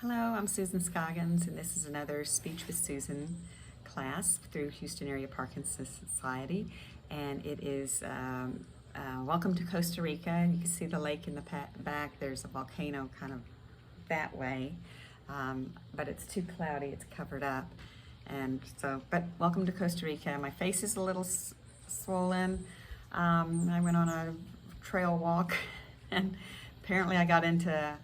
Hello, I'm Susan Scoggins, and this is another Speech with Susan class through Houston Area Parkinson's Society, and it is welcome to Costa Rica. You can see the lake in the back. There's a volcano kind of that way, but it's too cloudy, it's covered up, and so, but welcome to Costa Rica. My face is a little swollen. I went on a trail walk, and apparently I got into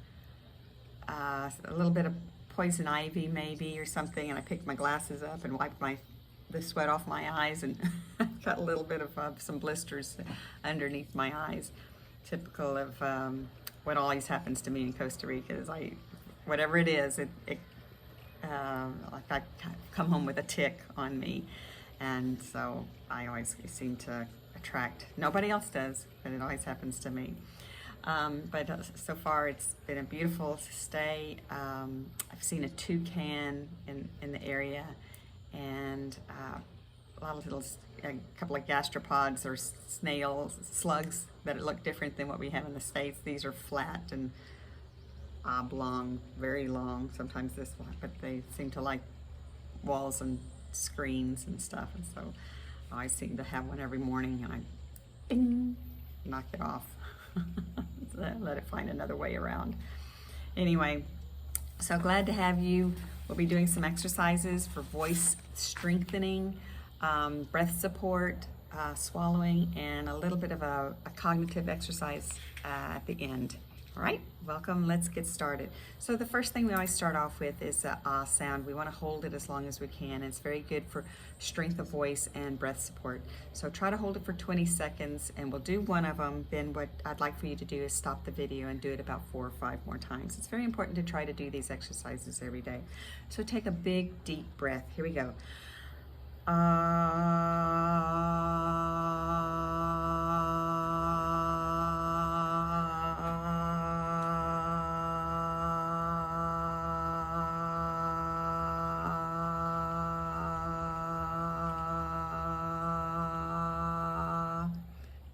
a little bit of poison ivy maybe or something, and I picked my glasses up and wiped the sweat off my eyes, and got a little bit of some blisters underneath my eyes. Typical of what always happens to me in Costa Rica is whatever it is, like I come home with a tick on me, and so I always seem to attract. Nobody else does, but it always happens to me. But so far it's been a beautiful stay. I've seen a toucan in the area, and a couple of gastropods or snails, slugs that look different than what we have in the States. These are flat and oblong, very long, sometimes this one, but they seem to like walls and screens and stuff, and so I seem to have one every morning, and I bing, knock it off. Let it find another way around. Anyway, so glad to have you. We'll be doing some exercises for voice strengthening, breath support, swallowing, and a little bit of a cognitive exercise at the end. All right, welcome, let's get started. So the first thing we always start off with is the ah sound. We want to hold it as long as we can. It's very good for strength of voice and breath support. So try to hold it for 20 seconds, and we'll do one of them. Then what I'd like for you to do is stop the video and do it about 4 or 5 more times. It's very important to try to do these exercises every day. So take a big, deep breath. Here we go.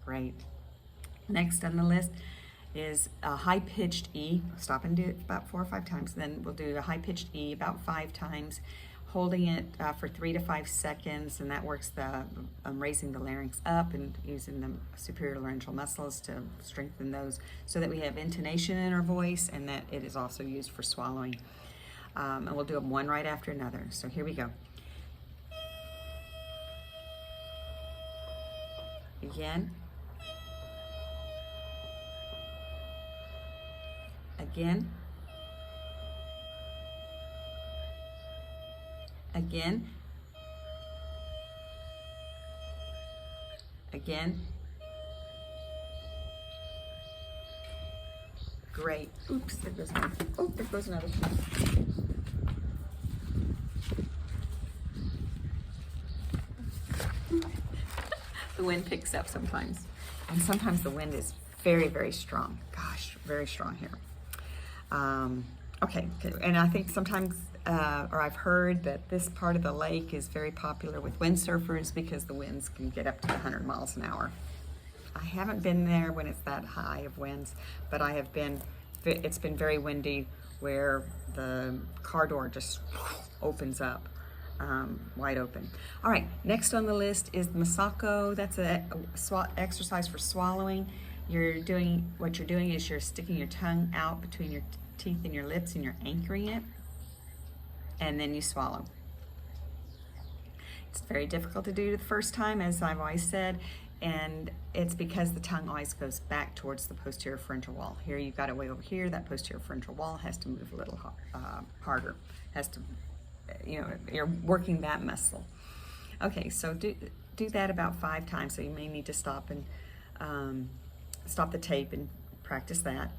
Great. Next on the list is a high-pitched E. Stop and do it about 4 or 5 times. Then we'll do a high-pitched E about 5 times, holding it for 3 to 5 seconds, and that works raising the larynx up and using the superior laryngeal muscles to strengthen those so that we have intonation in our voice, and that it is also used for swallowing. And we'll do them one right after another. So here we go. Again. Again. Again. Again. Great. Oops, there goes one. Oh, there goes another one. The wind picks up sometimes, and sometimes the wind is very, very strong. Gosh, very strong here. Okay, and I think sometimes, or I've heard that this part of the lake is very popular with windsurfers because the winds can get up to 100 miles an hour. I haven't been there when it's that high of winds, but I have been, it's been very windy where the car door just opens up. Wide open. All right, next on the list is Masako. That's an exercise for swallowing. What you're doing is you're sticking your tongue out between your teeth and your lips, and you're anchoring it, and then you swallow. It's very difficult to do the first time, as I've always said, and it's because the tongue always goes back towards the posterior pharyngeal wall. Here you've got it way over here. That posterior pharyngeal wall has to move a little harder. Has to, you're working that muscle. Okay, so do that about 5 times. So you may need to stop and stop the tape and practice that.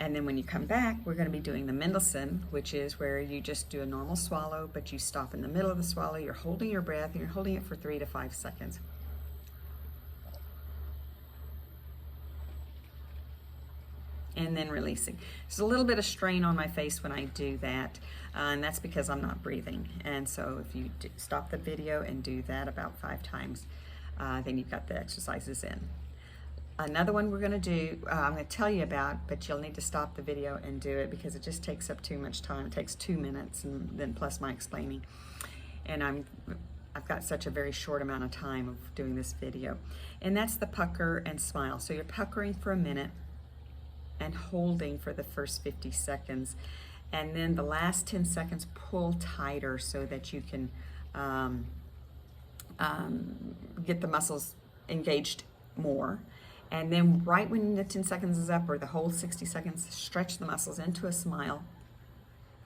And then when you come back, we're going to be doing the Mendelssohn, which is where you just do a normal swallow, but you stop in the middle of the swallow. You're holding your breath, and you're holding it for 3 to 5 seconds. And then releasing. There's a little bit of strain on my face when I do that, and that's because I'm not breathing. And so if you stop the video and do that about 5 times, then you've got the exercises in. Another one we're going to do, I'm going to tell you about, but you'll need to stop the video and do it because it just takes up too much time. It takes 2 minutes, and then plus my explaining. And I've got such a very short amount of time of doing this video. And that's the pucker and smile. So you're puckering for a minute and holding for the first 50 seconds. And then the last 10 seconds, pull tighter so that you can get the muscles engaged more. And then right when the 10 seconds is up, or the whole 60 seconds, stretch the muscles into a smile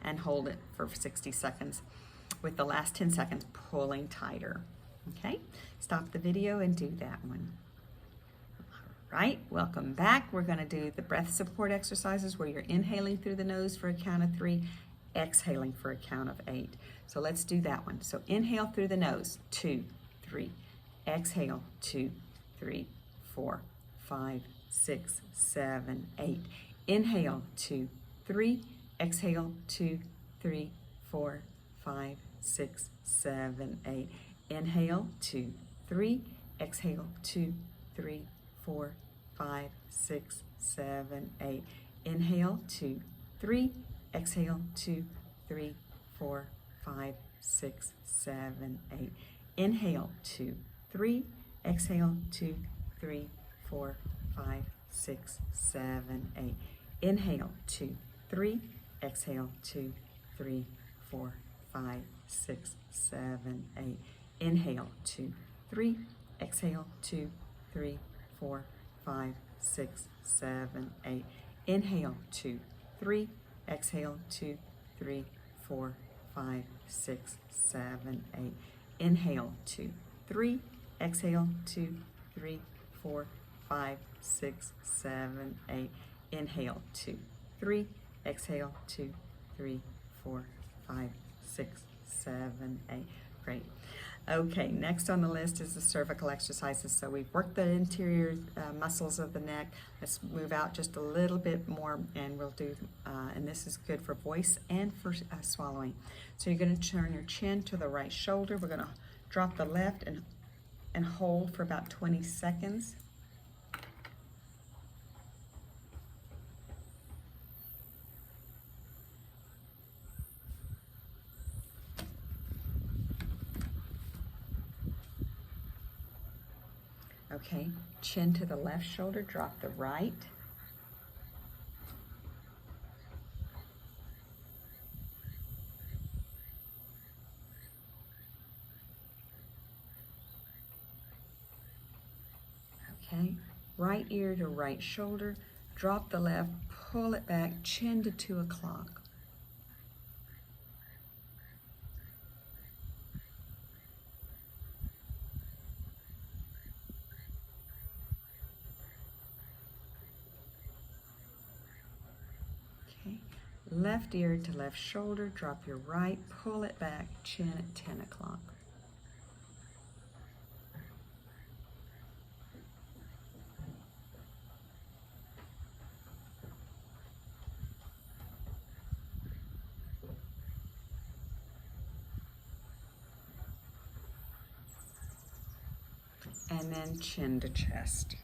and hold it for 60 seconds with the last 10 seconds pulling tighter. Okay, stop the video and do that one. All right, welcome back. We're going to do the breath support exercises where you're inhaling through the nose for a count of 3, exhaling for a count of 8. So let's do that one. So inhale through the nose, 2, 3. Exhale, 2, 3, 4, 5, 6, 7, 8. Inhale, 2, 3. Exhale, 2, 3, 4, 5, 6, 7, 8. Inhale, 2, 3. Exhale, 2, 3, 4, 5, 6, 7, 8. Inhale, 2, 3. Exhale, 2, 3, 4, 5, 6, 7, 8. Inhale, 2, 3. Exhale, 2, 3, 4, 5, 6, 7, 8. Inhale, 2, 3. Exhale, 2, 3, 4, 5, 6, 7, 8. Inhale, 2, 3. Exhale, 2, 3, 4, 5, 6, 7, 8. Inhale, 2, 3. Exhale, 2, 3, 4, 5, 6, 7, 8. Inhale, 2, 3. Exhale, 2, 3, 4, 5, 6, 7, 8. Inhale, 2, 3. Exhale, 2, 3, 4, 5, 6, 7, 8. Great. Okay, next on the list is the cervical exercises. So we've worked the interior muscles of the neck. Let's move out just a little bit more, and we'll do, and this is good for voice and for swallowing. So you're going to turn your chin to the right shoulder. We're going to drop the left and hold for about 20 seconds. Okay, chin to the left shoulder, drop the right. Okay, right ear to right shoulder, drop the left, pull it back, chin to 2 o'clock. Left ear to left shoulder, drop your right, pull it back, chin at 10 o'clock. And then chin to chest.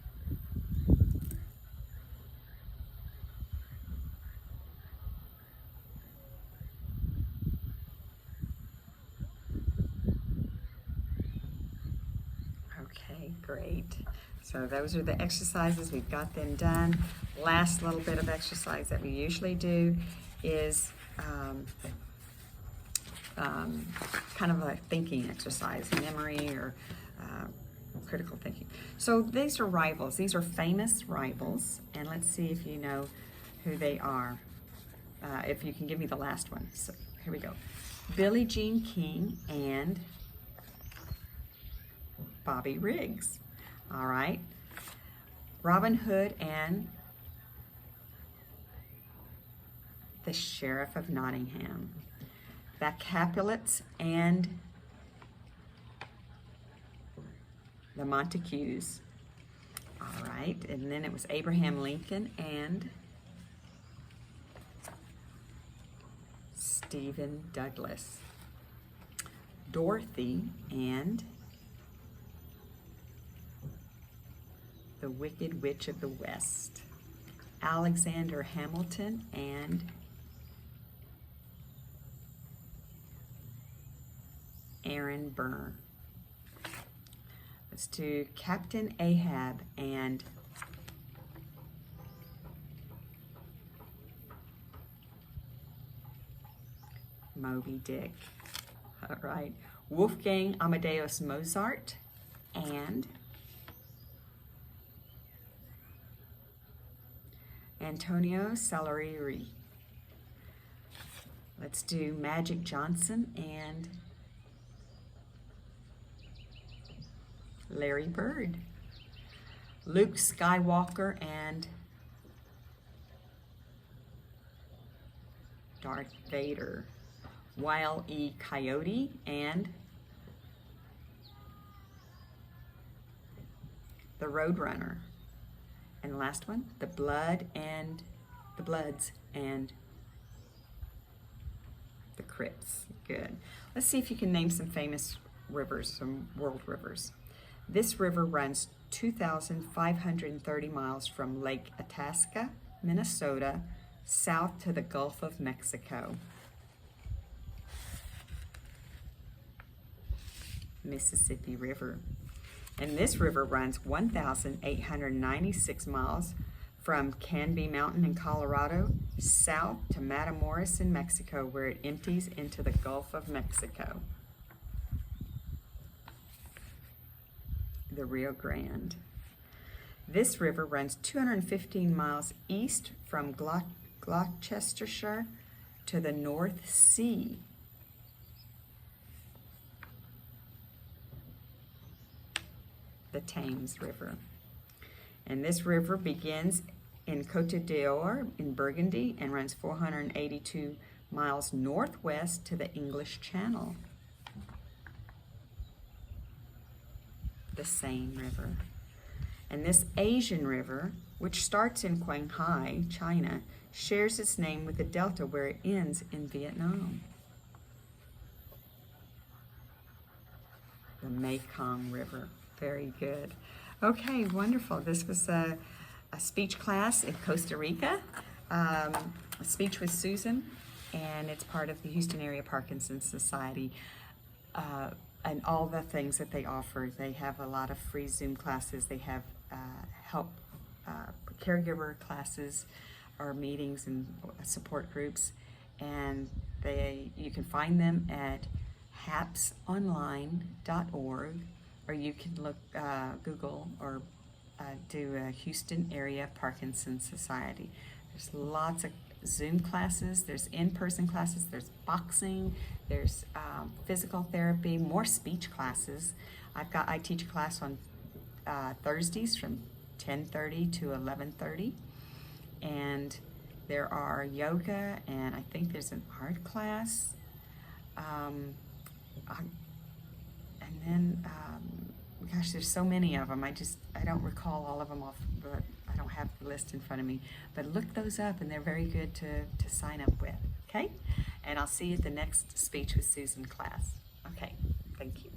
Okay, great. So those are the exercises. We've got them done. Last little bit of exercise that we usually do is kind of a thinking exercise, memory or critical thinking. So these are rivals. These are famous rivals, and let's see if you know who they are. If you can give me the last one. So here we go. Billie Jean King and Bobby Riggs. All right. Robin Hood and the Sheriff of Nottingham. The Capulets and the Montagues. All right. And then it was Abraham Lincoln and Stephen Douglas. Dorothy and The Wicked Witch of the West. Alexander Hamilton and Aaron Burr. Let's do Captain Ahab and Moby Dick. All right. Wolfgang Amadeus Mozart and Antonio Salieri. Let's do Magic Johnson and Larry Bird. Luke Skywalker and Darth Vader. Wile E. Coyote and the Roadrunner. And the last one, the Bloods and the Crips. Good. Let's see if you can name some famous rivers, some world rivers. This river runs 2,530 miles from Lake Itasca, Minnesota, south to the Gulf of Mexico. Mississippi River. And this river runs 1,896 miles from Canby Mountain in Colorado south to Matamoros in Mexico, where it empties into the Gulf of Mexico. The Rio Grande. This river runs 215 miles east from Gloucestershire to the North Sea. The Thames River. And this river begins in Côte d'Or in Burgundy and runs 482 miles northwest to the English Channel. The Seine River. And this Asian river, which starts in Qinghai, China, shares its name with the delta where it ends in Vietnam. The Mekong River. Very good. Okay, wonderful. This was a speech class in Costa Rica, a speech with Susan, and it's part of the Houston Area Parkinson's Society, and all the things that they offer. They have a lot of free Zoom classes. They have help caregiver classes or meetings and support groups, and you can find them at hapsonline.org. Or you can look, Google or do a Houston Area Parkinson's Society. There's lots of Zoom classes, there's in-person classes, there's boxing, there's physical therapy, more speech classes. I teach a class on Thursdays from 10:30 to 11:30. And there are yoga, and I think there's an art class. And then, gosh, there's so many of them. I don't recall all of them off, but I don't have the list in front of me. But look those up, and they're very good to sign up with, okay? And I'll see you at the next Speech with Susan class. Okay, thank you.